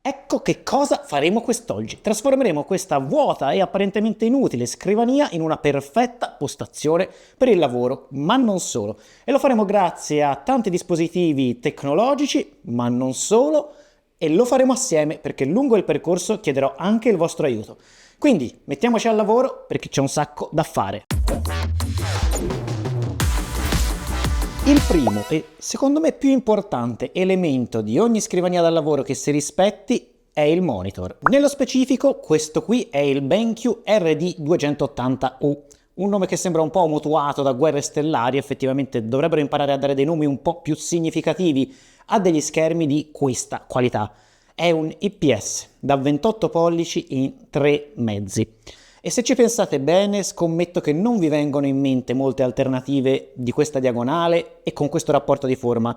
Ecco che cosa faremo quest'oggi. Trasformeremo questa vuota e apparentemente inutile scrivania in una perfetta postazione per il lavoro, ma non solo. E lo faremo grazie a tanti dispositivi tecnologici, ma non solo, e lo faremo assieme perché lungo il percorso chiederò anche il vostro aiuto. Quindi mettiamoci al lavoro perché c'è un sacco da fare. Il primo e secondo me più importante elemento di ogni scrivania da lavoro che si rispetti è il monitor. Nello specifico questo qui è il BenQ RD280U, un nome che sembra un po' mutuato da Guerre Stellari. Effettivamente dovrebbero imparare a dare dei nomi un po' più significativi a degli schermi di questa qualità. È un IPS da 28 pollici in 3 mezzi. E se ci pensate bene, scommetto che non vi vengono in mente molte alternative di questa diagonale e con questo rapporto di forma.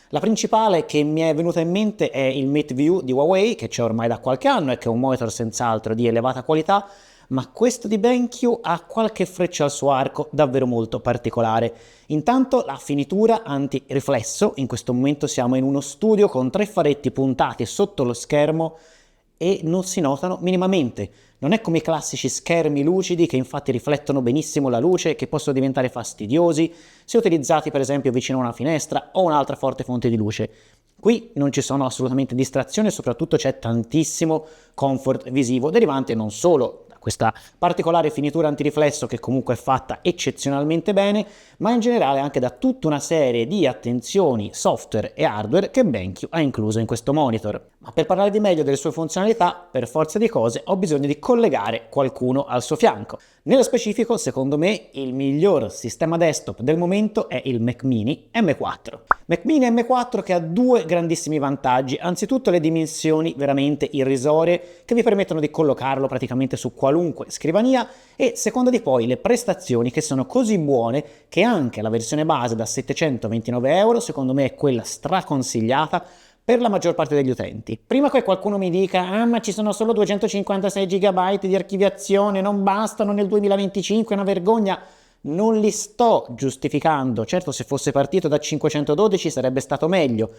La principale che mi è venuta in mente è il Mate View di Huawei, che c'è ormai da qualche anno e che è un monitor senz'altro di elevata qualità, ma questo di BenQ ha qualche freccia al suo arco davvero molto particolare. Intanto la finitura antiriflesso, in questo momento siamo in uno studio con 3 faretti puntati sotto lo schermo e non si notano minimamente. Non è come i classici schermi lucidi che infatti riflettono benissimo la luce e che possono diventare fastidiosi se utilizzati per esempio vicino a una finestra o un'altra forte fonte di luce. Qui non ci sono assolutamente distrazioni e soprattutto c'è tantissimo comfort visivo derivante non solo da questa particolare finitura antiriflesso che comunque è fatta eccezionalmente bene, ma in generale anche da tutta una serie di attenzioni software e hardware che BenQ ha incluso in questo monitor. Ma per parlare di meglio delle sue funzionalità, per forza di cose ho bisogno di collegare qualcuno al suo fianco. Nello specifico, secondo me, il miglior sistema desktop del momento è il Mac Mini M4. Mac Mini M4 che ha 2 grandissimi vantaggi. Anzitutto le dimensioni veramente irrisorie che vi permettono di collocarlo praticamente su qualunque scrivania e secondo di poi le prestazioni che sono così buone che anche la versione base da 729 euro secondo me è quella straconsigliata per la maggior parte degli utenti. Prima che qualcuno mi dica ma ci sono solo 256 GB di archiviazione, non bastano nel 2025, è una vergogna. Non li sto giustificando, certo se fosse partito da 512 sarebbe stato meglio,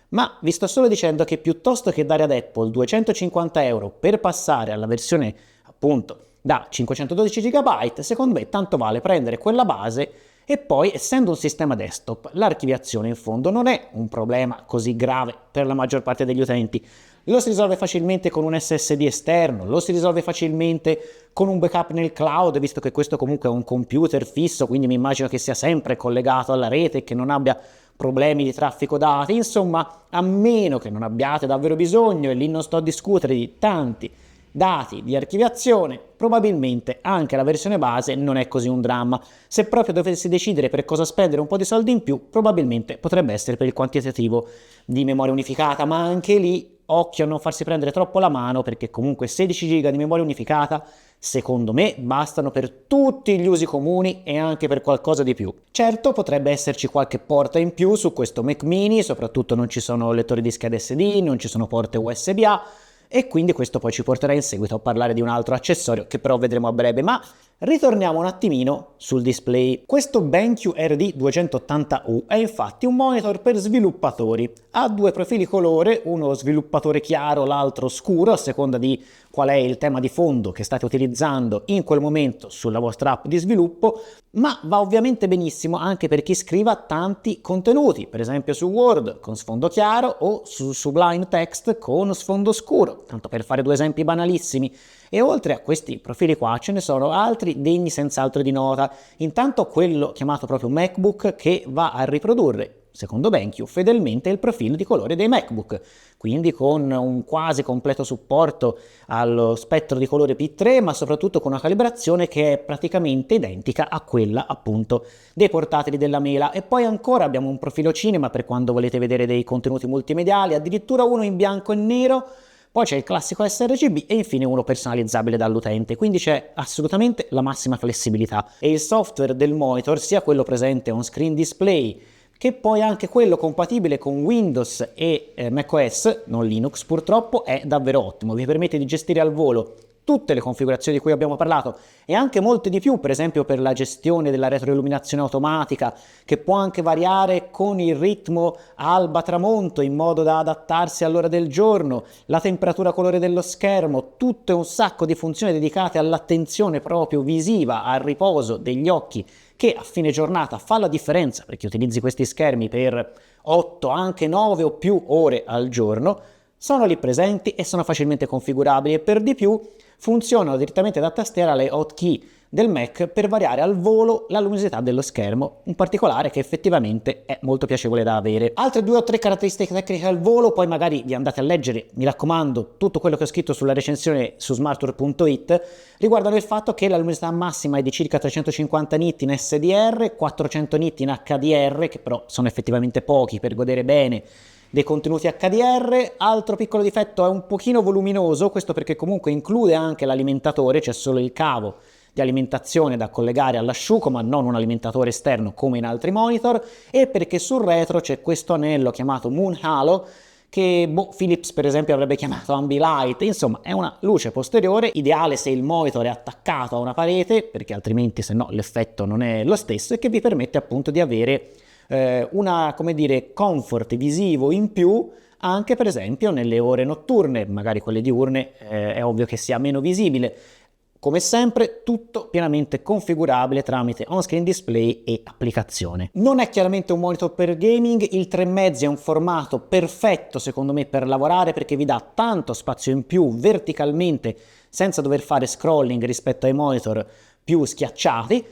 ma vi sto solo dicendo che piuttosto che dare ad Apple 250 euro per passare alla versione appunto da 512 GB, secondo me tanto vale prendere quella base. E poi, essendo un sistema desktop, l'archiviazione in fondo non è un problema così grave per la maggior parte degli utenti. Lo si risolve facilmente con un SSD esterno, lo si risolve facilmente con un backup nel cloud, visto che questo comunque è un computer fisso, quindi mi immagino che sia sempre collegato alla rete e che non abbia problemi di traffico dati. Insomma, a meno che non abbiate davvero bisogno, e lì non sto a discutere di tanti dati di archiviazione, probabilmente anche la versione base non è così un dramma. Se proprio dovessi decidere per cosa spendere un po' di soldi in più, probabilmente potrebbe essere per il quantitativo di memoria unificata, ma anche lì occhio a non farsi prendere troppo la mano, perché comunque 16 GB di memoria unificata secondo me bastano per tutti gli usi comuni e anche per qualcosa di più. Certo, potrebbe esserci qualche porta in più su questo Mac Mini, soprattutto non ci sono lettori di schede SD, non ci sono porte USB-A, e quindi questo poi ci porterà in seguito a parlare di un altro accessorio che però vedremo a breve, ma ritorniamo un attimino sul display. Questo BenQ RD280U è infatti un monitor per sviluppatori. Ha 2 profili colore, uno sviluppatore chiaro, l'altro scuro, a seconda di qual è il tema di fondo che state utilizzando in quel momento sulla vostra app di sviluppo, ma va ovviamente benissimo anche per chi scriva tanti contenuti, per esempio su Word con sfondo chiaro o su Sublime Text con sfondo scuro, tanto per fare 2 esempi banalissimi. E oltre a questi profili qua ce ne sono altri degni senz'altro di nota. Intanto quello chiamato proprio MacBook che va a riprodurre, secondo BenQ, fedelmente il profilo di colore dei MacBook, quindi con un quasi completo supporto allo spettro di colore P3, ma soprattutto con una calibrazione che è praticamente identica a quella appunto dei portatili della Mela. E poi ancora abbiamo un profilo cinema per quando volete vedere dei contenuti multimediali, addirittura uno in bianco e nero. Poi c'è il classico sRGB e infine uno personalizzabile dall'utente, quindi c'è assolutamente la massima flessibilità. E il software del monitor, sia quello presente on screen display, che poi anche quello compatibile con Windows e macOS, non Linux purtroppo, è davvero ottimo. Vi permette di gestire al volo tutte le configurazioni di cui abbiamo parlato e anche molte di più, per esempio per la gestione della retroilluminazione automatica, che può anche variare con il ritmo alba-tramonto in modo da adattarsi all'ora del giorno, la temperatura colore dello schermo, tutto un sacco di funzioni dedicate all'attenzione proprio visiva, al riposo degli occhi, che a fine giornata fa la differenza perché utilizzi questi schermi per 8, anche 9 o più ore al giorno, sono lì presenti e sono facilmente configurabili e per di più funzionano direttamente da tastiera le hotkey del Mac per variare al volo la luminosità dello schermo, un particolare che effettivamente è molto piacevole da avere. Altre 2 o 3 caratteristiche tecniche al volo, poi magari vi andate a leggere, mi raccomando, tutto quello che ho scritto sulla recensione su smartware.it, riguardano il fatto che la luminosità massima è di circa 350 nit in SDR, 400 nit in HDR, che però sono effettivamente pochi per godere bene dei contenuti HDR. Altro piccolo difetto, è un pochino voluminoso, questo perché comunque include anche l'alimentatore, c'è solo il cavo di alimentazione da collegare all'asciugo ma non un alimentatore esterno come in altri monitor, e perché sul retro c'è questo anello chiamato Moon Halo che Philips per esempio avrebbe chiamato Ambilight. Insomma, è una luce posteriore ideale se il monitor è attaccato a una parete, perché altrimenti se no l'effetto non è lo stesso, e che vi permette appunto di avere una, come dire, comfort visivo in più anche per esempio nelle ore notturne. Magari quelle diurne è ovvio che sia meno visibile. Come sempre, tutto pienamente configurabile tramite on-screen display e applicazione. Non è chiaramente un monitor per gaming, il 3,5 è un formato perfetto secondo me per lavorare perché vi dà tanto spazio in più verticalmente senza dover fare scrolling rispetto ai monitor più schiacciati.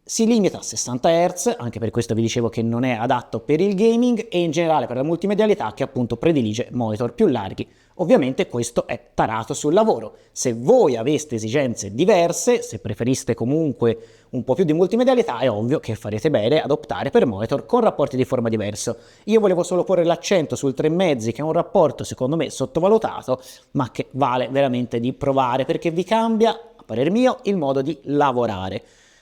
Si limita a 60 Hz, anche per questo vi dicevo che non è adatto per il gaming, e in generale per la multimedialità che appunto predilige monitor più larghi. Ovviamente questo è tarato sul lavoro. Se voi aveste esigenze diverse, se preferiste comunque un po' più di multimedialità, è ovvio che farete bene ad optare per monitor con rapporti di forma diverso. Io volevo solo porre l'accento sul 3,5, che è un rapporto secondo me sottovalutato, ma che vale veramente di provare perché vi cambia, a parer mio, il modo di lavorare.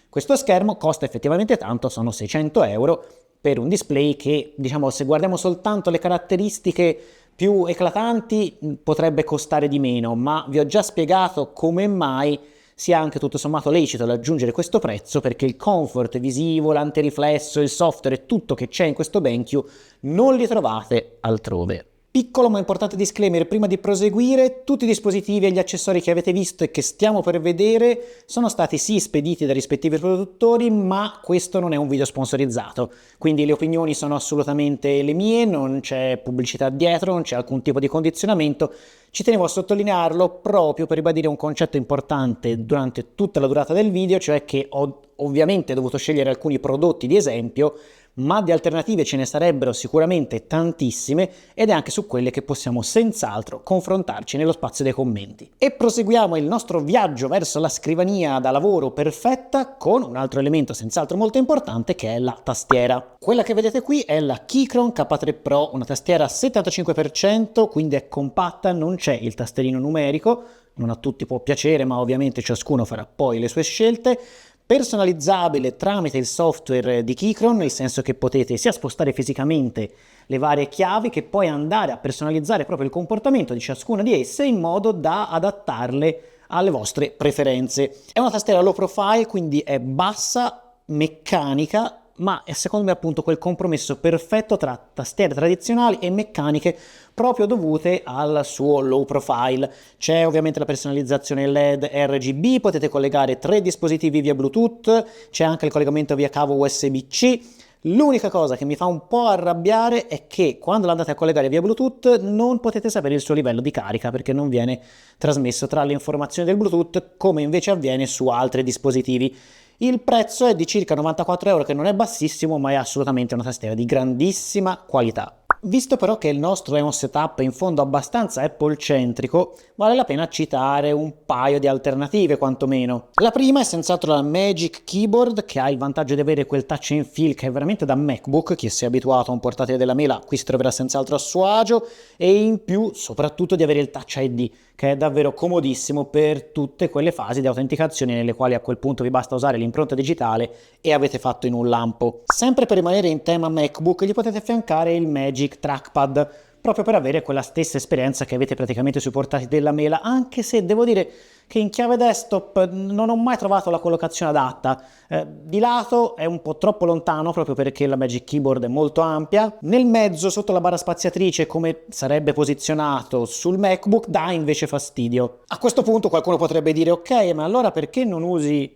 Questo schermo costa effettivamente tanto, sono 600 euro per un display che, diciamo, se guardiamo soltanto le caratteristiche più eclatanti potrebbe costare di meno, ma vi ho già spiegato come mai sia anche tutto sommato lecito ad aggiungere questo prezzo, perché il comfort visivo, l'antiriflesso, il software e tutto che c'è in questo BenQ non li trovate altrove. Piccolo ma importante disclaimer prima di proseguire: tutti i dispositivi e gli accessori che avete visto e che stiamo per vedere sono stati sì spediti dai rispettivi produttori, ma questo non è un video sponsorizzato, quindi le opinioni sono assolutamente le mie, non c'è pubblicità dietro, non c'è alcun tipo di condizionamento. Ci tenevo a sottolinearlo proprio per ribadire un concetto importante durante tutta la durata del video, cioè che ho ovviamente dovuto scegliere alcuni prodotti di esempio, ma di alternative ce ne sarebbero sicuramente tantissime ed è anche su quelle che possiamo senz'altro confrontarci nello spazio dei commenti. E proseguiamo il nostro viaggio verso la scrivania da lavoro perfetta con un altro elemento senz'altro molto importante, che è la tastiera. Quella che vedete qui è la Keychron K3 Pro, una tastiera 75%, quindi è compatta, non c'è il tasterino numerico, non a tutti può piacere, ma ovviamente ciascuno farà poi le sue scelte. Personalizzabile tramite il software di Keychron, nel senso che potete sia spostare fisicamente le varie chiavi che poi andare a personalizzare proprio il comportamento di ciascuna di esse in modo da adattarle alle vostre preferenze. È una tastiera low profile, quindi è bassa, meccanica, ma è secondo me appunto quel compromesso perfetto tra tastiere tradizionali e meccaniche proprio dovute al suo low profile. C'è ovviamente la personalizzazione LED RGB, potete collegare 3 dispositivi via Bluetooth, c'è anche il collegamento via cavo USB-C. L'unica cosa che mi fa un po' arrabbiare è che quando l'andate a collegare via Bluetooth non potete sapere il suo livello di carica, perché non viene trasmesso tra le informazioni del Bluetooth come invece avviene su altri dispositivi. Il prezzo è di circa 94 euro, che non è bassissimo, ma è assolutamente una tastiera di grandissima qualità. Visto però che il nostro è un setup in fondo abbastanza Apple-centrico, vale la pena citare un paio di alternative quantomeno. La prima è senz'altro la Magic Keyboard, che ha il vantaggio di avere quel touch and feel che è veramente da MacBook. Chi si è abituato a un portatile della mela qui si troverà senz'altro a suo agio, e in più soprattutto di avere il Touch ID, che è davvero comodissimo per tutte quelle fasi di autenticazione nelle quali a quel punto vi basta usare l'impronta digitale e avete fatto in un lampo. Sempre per rimanere in tema MacBook, gli potete affiancare il Magic Trackpad, proprio per avere quella stessa esperienza che avete praticamente sui portatili della Mela, anche se devo dire che in chiave desktop non ho mai trovato la collocazione adatta. Di lato è un po' troppo lontano proprio perché la Magic Keyboard è molto ampia, nel mezzo sotto la barra spaziatrice come sarebbe posizionato sul MacBook dà invece fastidio. A questo punto qualcuno potrebbe dire ok, ma allora perché non usi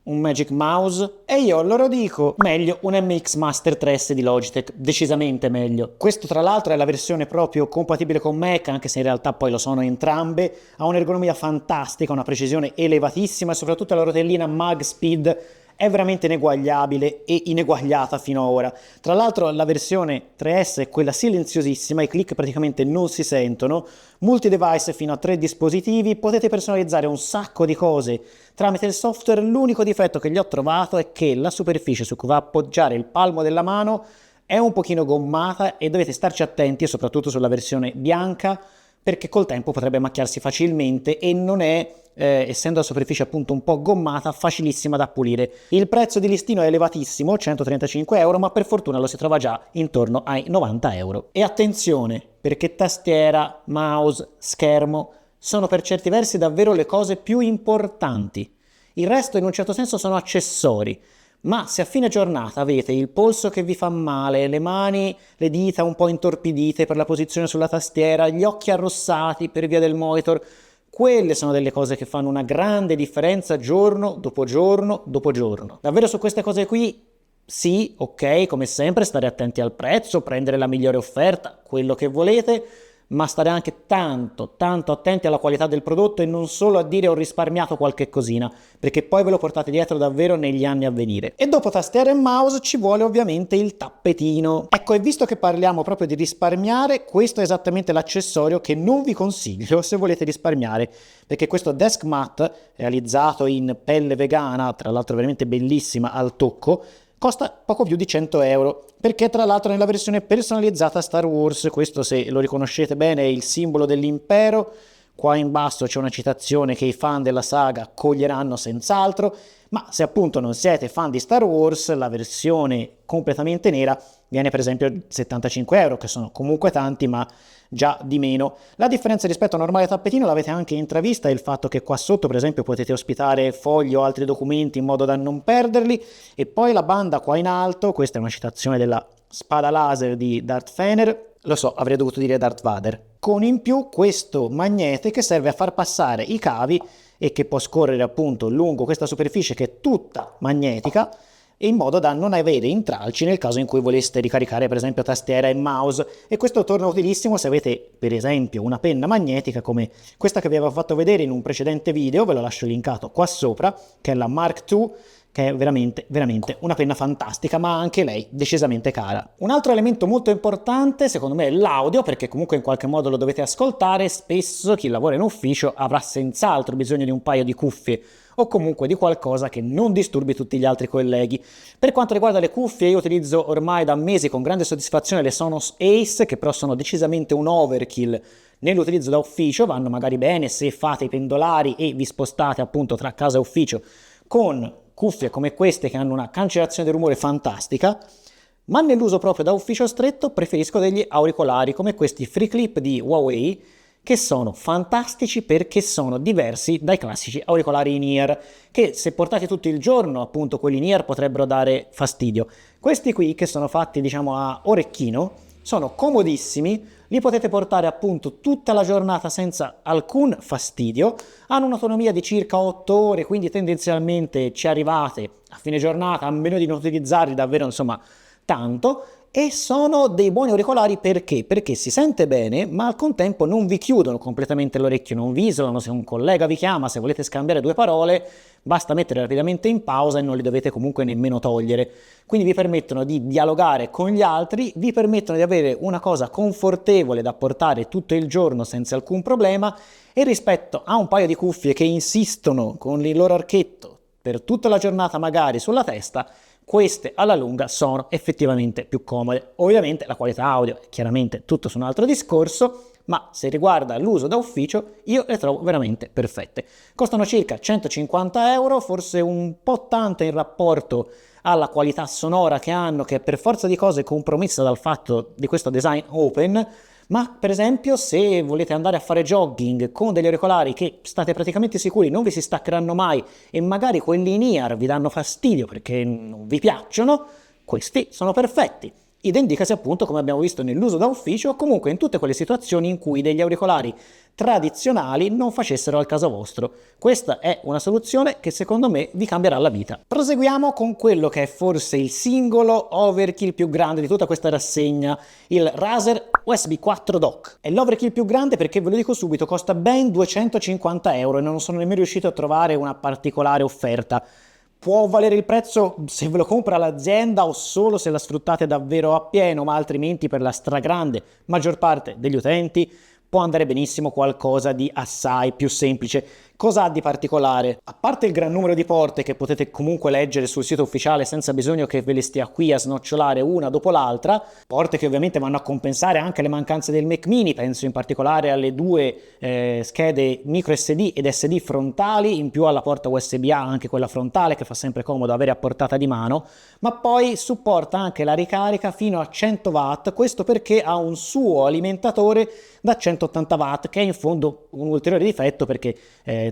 un Magic Mouse? E io allora dico meglio un MX Master 3S di Logitech, decisamente meglio. Questo tra l'altro è la versione proprio compatibile con Mac, anche se in realtà poi lo sono entrambe, ha un'ergonomia fantastica, una precisione elevatissima e soprattutto la rotellina Mag Speed è veramente ineguagliabile e ineguagliata fino ad ora. Tra l'altro la versione 3S è quella silenziosissima, i click praticamente non si sentono, multi-device fino a 3 dispositivi, potete personalizzare un sacco di cose tramite il software. L'unico difetto che gli ho trovato è che la superficie su cui va a appoggiare il palmo della mano è un pochino gommata e dovete starci attenti, soprattutto sulla versione bianca, perché col tempo potrebbe macchiarsi facilmente e non è, essendo la superficie appunto un po' gommata, facilissima da pulire. Il prezzo di listino è elevatissimo, 135 euro, ma per fortuna lo si trova già intorno ai 90 euro. E attenzione, perché tastiera, mouse, schermo sono per certi versi davvero le cose più importanti. Il resto in un certo senso sono accessori. Ma se a fine giornata avete il polso che vi fa male, le mani, le dita un po' intorpidite per la posizione sulla tastiera, gli occhi arrossati per via del monitor, quelle sono delle cose che fanno una grande differenza giorno dopo giorno dopo giorno. Davvero su queste cose qui, sì, ok, come sempre stare attenti al prezzo, prendere la migliore offerta, quello che volete, ma stare anche tanto attenti alla qualità del prodotto e non solo a dire ho risparmiato qualche cosina, perché poi ve lo portate dietro davvero negli anni a venire. E dopo tastiera e mouse ci vuole ovviamente il tappetino. Ecco, e visto che parliamo proprio di risparmiare, questo è esattamente l'accessorio che non vi consiglio se volete risparmiare, perché questo desk mat realizzato in pelle vegana, tra l'altro veramente bellissima al tocco, costa poco più di 100 euro, perché tra l'altro nella versione personalizzata Star Wars, questo se lo riconoscete bene è il simbolo dell'impero, qua in basso c'è una citazione che i fan della saga coglieranno senz'altro, ma se appunto non siete fan di Star Wars, la versione completamente nera viene per esempio 75 euro, che sono comunque tanti, ma già di meno. La differenza rispetto a un normale tappetino l'avete anche intravista, il fatto che qua sotto per esempio potete ospitare fogli o altri documenti in modo da non perderli, e poi la banda qua in alto, questa è una citazione della spada laser di Darth Vader, lo so, avrei dovuto dire Darth Vader, con in più questo magnete che serve a far passare i cavi e che può scorrere appunto lungo questa superficie che è tutta magnetica, in modo da non avere intralci nel caso in cui voleste ricaricare per esempio tastiera e mouse, e questo torna utilissimo se avete per esempio una penna magnetica come questa che vi avevo fatto vedere in un precedente video, ve lo lascio linkato qua sopra, che è la Mark II, che è veramente una penna fantastica, ma anche lei decisamente cara. Un altro elemento molto importante secondo me è l'audio, perché comunque in qualche modo lo dovete ascoltare. Spesso chi lavora in ufficio avrà senz'altro bisogno di un paio di cuffie o comunque di qualcosa che non disturbi tutti gli altri colleghi. Per quanto riguarda le cuffie, io utilizzo ormai da mesi con grande soddisfazione le Sonos Ace, che però sono decisamente un overkill nell'utilizzo da ufficio, vanno magari bene se fate i pendolari e vi spostate appunto tra casa e ufficio con cuffie come queste che hanno una cancellazione del rumore fantastica, ma nell'uso proprio da ufficio stretto preferisco degli auricolari come questi Free Clip di Huawei, che sono fantastici perché sono diversi dai classici auricolari in-ear, che se portati tutto il giorno, appunto quelli in-ear, potrebbero dare fastidio. Questi qui, che sono fatti diciamo a orecchino, sono comodissimi, li potete portare appunto tutta la giornata senza alcun fastidio, hanno un'autonomia di circa 8 ore, quindi tendenzialmente ci arrivate a fine giornata, a meno di non utilizzarli davvero insomma tanto, e sono dei buoni auricolari perché? Perché si sente bene, ma al contempo non vi chiudono completamente l'orecchio, non vi isolano. Se un collega vi chiama, se volete scambiare due parole, basta mettere rapidamente in pausa e non li dovete comunque nemmeno togliere. Quindi vi permettono di dialogare con gli altri, vi permettono di avere una cosa confortevole da portare tutto il giorno senza alcun problema, e rispetto a un paio di cuffie che insistono con il loro archetto per tutta la giornata magari sulla testa, queste alla lunga sono effettivamente più comode. Ovviamente la qualità audio è chiaramente tutto su un altro discorso, ma se riguarda l'uso da ufficio io le trovo veramente perfette. Costano circa 150 euro, forse un po' tante in rapporto alla qualità sonora che hanno, che per forza di cose è compromessa dal fatto di questo design open. Ma per esempio se volete andare a fare jogging con degli auricolari che state praticamente sicuri non vi si staccheranno mai e magari quelli in ear vi danno fastidio perché non vi piacciono, questi sono perfetti. Idem dicasi appunto, come abbiamo visto, nell'uso da ufficio o comunque in tutte quelle situazioni in cui degli auricolari tradizionali non facessero al caso vostro. Questa è una soluzione che secondo me vi cambierà la vita. Proseguiamo con quello che è forse il singolo overkill più grande di tutta questa rassegna, il Razer USB 4 Dock. È l'overkill più grande perché, ve lo dico subito, costa ben 250 euro e non sono nemmeno riuscito a trovare una particolare offerta. Può valere il prezzo se ve lo compra l'azienda o solo se la sfruttate davvero appieno, ma altrimenti per la stragrande maggior parte degli utenti può andare benissimo qualcosa di assai più semplice. Cosa ha di particolare? A parte il gran numero di porte che potete comunque leggere sul sito ufficiale senza bisogno che ve le stia qui a snocciolare una dopo l'altra, porte che ovviamente vanno a compensare anche le mancanze del Mac Mini, penso in particolare alle due schede micro SD ed SD frontali, in più alla porta USB-A, anche quella frontale che fa sempre comodo avere a portata di mano, ma poi supporta anche la ricarica fino a 100 watt, questo perché ha un suo alimentatore da 180 watt, che è in fondo un ulteriore difetto perché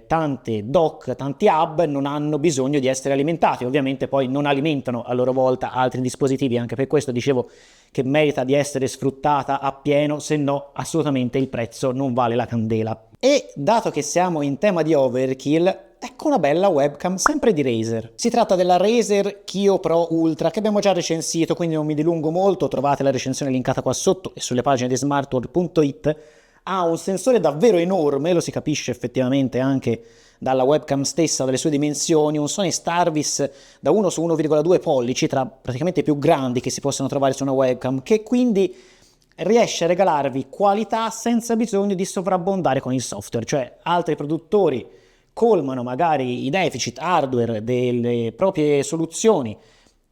tanti dock, tanti hub non hanno bisogno di essere alimentati, ovviamente poi non alimentano a loro volta altri dispositivi, anche per questo dicevo che merita di essere sfruttata appieno, se no assolutamente il prezzo non vale la candela. E dato che siamo in tema di overkill, ecco una bella webcam sempre di Razer. Si tratta della Razer Kiyo Pro Ultra che abbiamo già recensito, quindi non mi dilungo molto, trovate la recensione linkata qua sotto e sulle pagine di smartworld.it. Ha un sensore davvero enorme, lo si capisce effettivamente anche dalla webcam stessa, dalle sue dimensioni, un Sony Starvis da 1 su 1,2 pollici, tra praticamente i più grandi che si possono trovare su una webcam, che quindi riesce a regalarvi qualità senza bisogno di sovrabbondare con il software, cioè altri produttori colmano magari i deficit hardware delle proprie soluzioni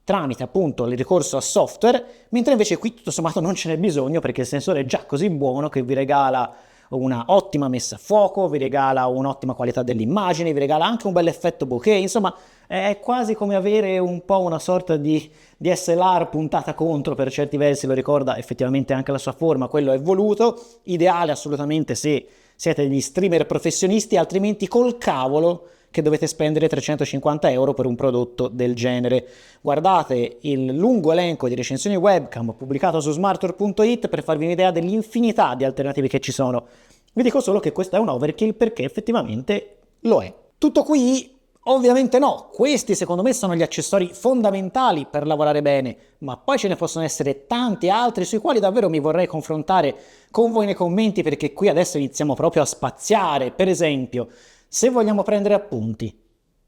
tramite appunto il ricorso a software, mentre invece qui tutto sommato non ce n'è bisogno perché il sensore è già così buono che vi regala una ottima messa a fuoco, vi regala un'ottima qualità dell'immagine, vi regala anche un bel effetto bokeh, insomma è quasi come avere un po' una sorta di DSLR puntata contro, per certi versi lo ricorda effettivamente anche la sua forma, quello è voluto, ideale assolutamente se siete degli streamer professionisti, altrimenti col cavolo che dovete spendere 350 euro per un prodotto del genere. Guardate il lungo elenco di recensioni webcam pubblicato su smartware.it per farvi un'idea dell'infinità di alternative che ci sono. Vi dico solo che questo è un overkill perché effettivamente lo è. Tutto qui? Ovviamente no, questi secondo me sono gli accessori fondamentali per lavorare bene, ma poi ce ne possono essere tanti altri sui quali davvero mi vorrei confrontare con voi nei commenti perché qui adesso iniziamo proprio a spaziare. Per esempio, se vogliamo prendere appunti,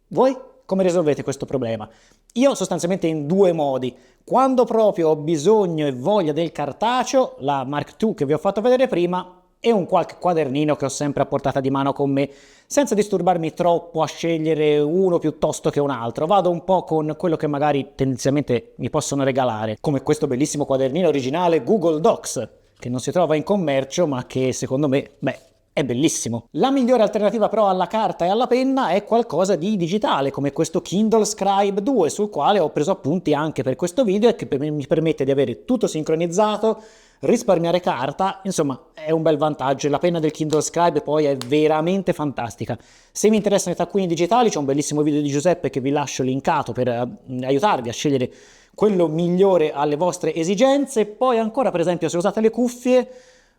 voi come risolvete questo problema? Io sostanzialmente in due modi. Quando proprio ho bisogno e voglia del cartaceo, la Mark II che vi ho fatto vedere prima, e un qualche quadernino che ho sempre a portata di mano con me, senza disturbarmi troppo a scegliere uno piuttosto che un altro. Vado un po' con quello che magari tendenzialmente mi possono regalare, come questo bellissimo quadernino originale Google Docs, che non si trova in commercio, ma che secondo me, è bellissimo. La migliore alternativa però alla carta e alla penna è qualcosa di digitale, come questo Kindle Scribe 2, sul quale ho preso appunti anche per questo video e che mi permette di avere tutto sincronizzato, risparmiare carta, insomma è un bel vantaggio. La penna del Kindle Scribe poi è veramente fantastica. Se vi interessano i taccuini digitali c'è un bellissimo video di Giuseppe che vi lascio linkato per aiutarvi a scegliere quello migliore alle vostre esigenze. Poi ancora, per esempio, se usate le cuffie,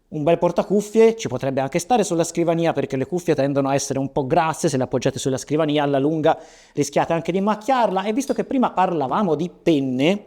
un bel portacuffie ci potrebbe anche stare sulla scrivania perché le cuffie tendono a essere un po' grasse, se le appoggiate sulla scrivania alla lunga rischiate anche di macchiarla. E visto che prima parlavamo di penne,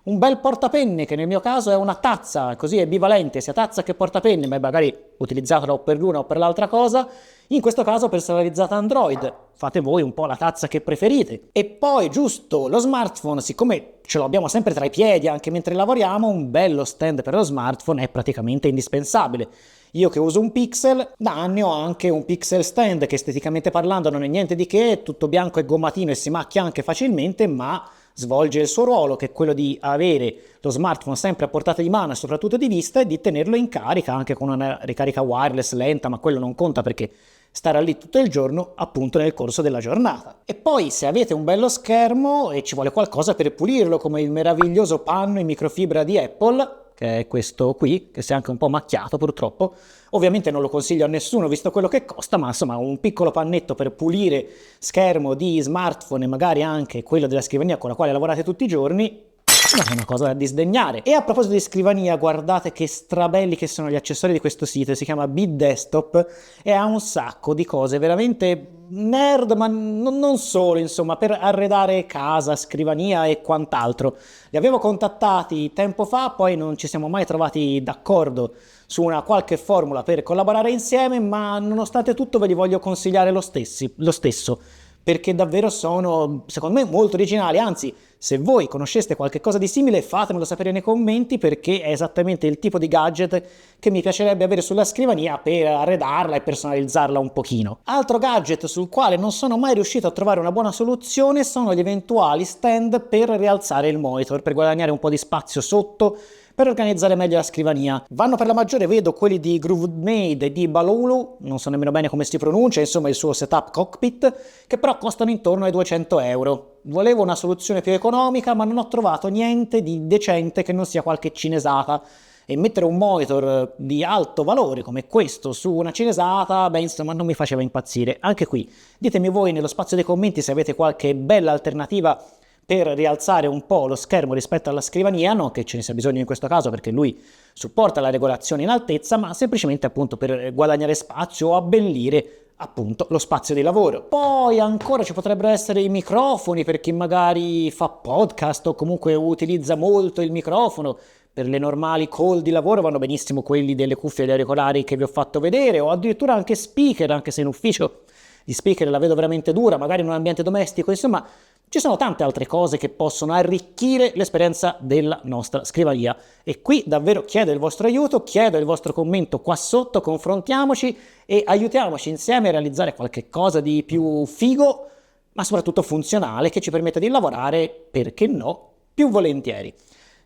un bel portapenne che nel mio caso è una tazza, così è bivalente, sia tazza che portapenne, ma magari utilizzatela o per l'una o per l'altra cosa, in questo caso personalizzata Android. Fate voi un po' la tazza che preferite. E poi, giusto, lo smartphone, siccome ce lo abbiamo sempre tra i piedi anche mentre lavoriamo, un bello stand per lo smartphone è praticamente indispensabile. Io che uso un Pixel, da anni ho anche un Pixel stand che esteticamente parlando non è niente di che, è tutto bianco e gommatino e si macchia anche facilmente, ma svolge il suo ruolo, che è quello di avere lo smartphone sempre a portata di mano e soprattutto di vista e di tenerlo in carica anche con una ricarica wireless lenta, ma quello non conta perché starà lì tutto il giorno appunto nel corso della giornata. E poi se avete un bello schermo e ci vuole qualcosa per pulirlo, come il meraviglioso panno in microfibra di Apple, che è questo qui, che si è anche un po' macchiato purtroppo, ovviamente non lo consiglio a nessuno visto quello che costa, ma insomma un piccolo pannetto per pulire schermo di smartphone e magari anche quello della scrivania con la quale lavorate tutti i giorni, non è una cosa da disdegnare. E a proposito di scrivania, guardate che strabelli che sono gli accessori di questo sito, si chiama BitDesktop e ha un sacco di cose veramente nerd, ma non solo, insomma, per arredare casa, scrivania e quant'altro. Li avevo contattati tempo fa, poi non ci siamo mai trovati d'accordo su una qualche formula per collaborare insieme, ma nonostante tutto ve li voglio consigliare lo stesso, perché davvero sono, secondo me, molto originali. Anzi, se voi conosceste qualche cosa di simile, fatemelo sapere nei commenti, perché è esattamente il tipo di gadget che mi piacerebbe avere sulla scrivania per arredarla e personalizzarla un pochino. Altro gadget sul quale non sono mai riuscito a trovare una buona soluzione sono gli eventuali stand per rialzare il monitor, per guadagnare un po' di spazio sotto, per organizzare meglio la scrivania. Vanno per la maggiore, vedo quelli di GrooveMade e di Balulu, non so nemmeno bene come si pronuncia, insomma il suo setup cockpit, che però costano intorno ai 200 euro. Volevo una soluzione più economica, ma non ho trovato niente di decente che non sia qualche cinesata. E mettere un monitor di alto valore come questo su una cinesata, beh insomma non mi faceva impazzire. Anche qui, ditemi voi nello spazio dei commenti se avete qualche bella alternativa per rialzare un po' lo schermo rispetto alla scrivania, non che ce ne sia bisogno in questo caso perché lui supporta la regolazione in altezza, ma semplicemente appunto per guadagnare spazio o abbellire appunto lo spazio di lavoro. Poi ancora ci potrebbero essere i microfoni per chi magari fa podcast o comunque utilizza molto il microfono. Per le normali call di lavoro vanno benissimo quelli delle cuffie e degli auricolari che vi ho fatto vedere, o addirittura anche speaker, anche se in ufficio di speaker la vedo veramente dura, magari in un ambiente domestico, insomma. Ci sono tante altre cose che possono arricchire l'esperienza della nostra scrivania e qui davvero chiedo il vostro aiuto, chiedo il vostro commento qua sotto, confrontiamoci e aiutiamoci insieme a realizzare qualche cosa di più figo, ma soprattutto funzionale, che ci permetta di lavorare, perché no, più volentieri.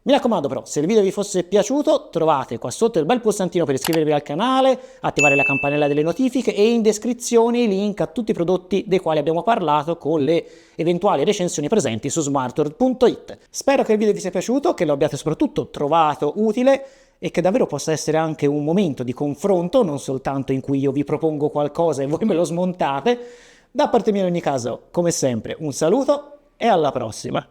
Mi raccomando però, se il video vi fosse piaciuto, trovate qua sotto il bel pulsantino per iscrivervi al canale, attivare la campanella delle notifiche e in descrizione i link a tutti i prodotti dei quali abbiamo parlato con le eventuali recensioni presenti su smartworld.it. Spero che il video vi sia piaciuto, che lo abbiate soprattutto trovato utile e che davvero possa essere anche un momento di confronto, non soltanto in cui io vi propongo qualcosa e voi me lo smontate. Da parte mia in ogni caso, come sempre, un saluto e alla prossima!